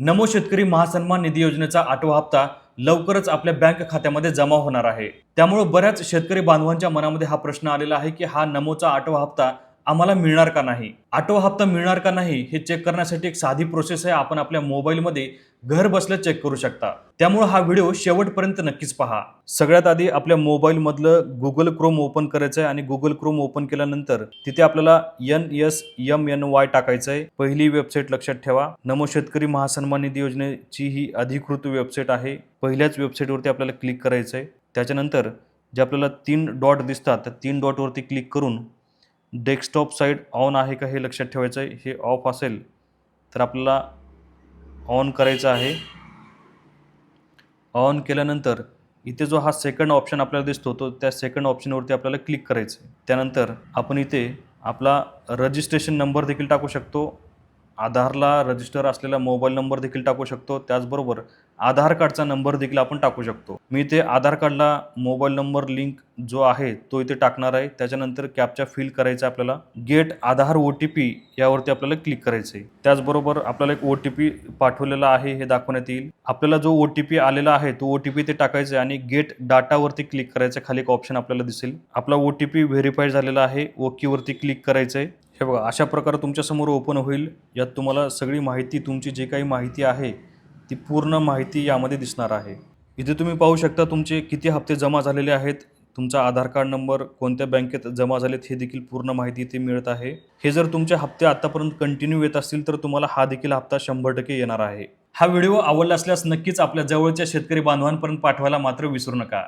नमो शेतकरी महासन्मान निधी योजनेचा 8वा हप्ता लवकरच आपल्या बँक खात्यामध्ये जमा होणार आहे। त्यामुळे बऱ्याच शेतकरी बांधवांच्या मनामध्ये हा प्रश्न आलेला आहे की हा नमोचा 8वा हप्ता आम्हाला मिळणार का नाही। 8वा हप्ता मिळणार का नाही हे चेक करण्यासाठी एक साधी प्रोसेस आहे। आपण आपल्या मोबाईलमध्ये घर बसल्या चेक करू शकता। त्यामुळे हा व्हिडिओ शेवटपर्यंत नक्कीच पहा। सगळ्यात आधी आपल्या मोबाईल मधलं गुगल क्रोम ओपन करायचं आहे आणि गुगल क्रोम ओपन केल्यानंतर तिथे आपल्याला NSMNY टाकायचं आहे। पहिली वेबसाईट लक्षात ठेवा, नमो शेतकरी महासन्मान निधी योजनेची ही अधिकृत वेबसाईट आहे। पहिल्याच वेबसाईटवरती आपल्याला क्लिक करायचं आहे। त्याच्यानंतर जे आपल्याला 3 डॉट दिसतात त्या 3 डॉटवरती क्लिक करून डेस्कटॉप साइड ऑन आहे का हे लक्षात ठेवायचं आहे। हे ऑफ असेल तर आपल्याला ऑन करायचं आहे। ऑन केल्यानंतर इथे जो हा सेकंड ऑप्शन आपल्याला दिसतो तो त्या सेकंड ऑप्शनवरती आपल्याला क्लिक करायचं आहे। त्यानंतर आपण इथे आपला रजिस्ट्रेशन नंबर देखील टाकू शकतो, आधारला रजिस्टर असलेला मोबाईल नंबर देखील टाकू शकतो, त्याचबरोबर आधार कार्डचा नंबर देखील आपण टाकू शकतो। मी इथे आधार कार्डला मोबाईल नंबर लिंक जो आहे तो इथे टाकणार आहे। त्याच्यानंतर कॅप्चा फिल करायचा आपल्याला, गेट आधार OTP यावरती आपल्याला क्लिक करायचं आहे। त्याचबरोबर आपल्याला एक OTP पाठवलेला आहे हे दाखवण्यात येईल। आपल्याला जो OTP आलेला आहे तो OTP ते टाकायचा आहे आणि गेट डाटावरती क्लिक करायचं। खाली एक ऑप्शन आपल्याला दिसेल, आपला OTP व्हेरीफाईड झालेला आहे, ओके वरती क्लिक करायचं आहे। हे बघा अशा प्रकारे तुमच्या समोर ओपन होईल। यात तुम्हाला सगळी माहिती, तुमची जे काही माहिती आहे ती पूर्ण माहिती यामध्ये दिसणार आहे। इथे तुम्ही पाहू शकता तुमचे किती हप्ते जमा झालेले आहेत, तुमचा आधार कार्ड नंबर, कोणत्या बँकेत जमा झालेत हे देखील पूर्ण माहिती इथे मिळत आहे। हे जर तुमचे हप्ते आतापर्यंत कंटिन्यू येत असतील तर तुम्हाला हा देखील हप्ता 100% येणार आहे। हा व्हिडिओ आवडला असल्यास नक्कीच आपल्या जवळच्या शेतकरी बांधवांपर्यंत पाठवायला मात्र विसरू नका।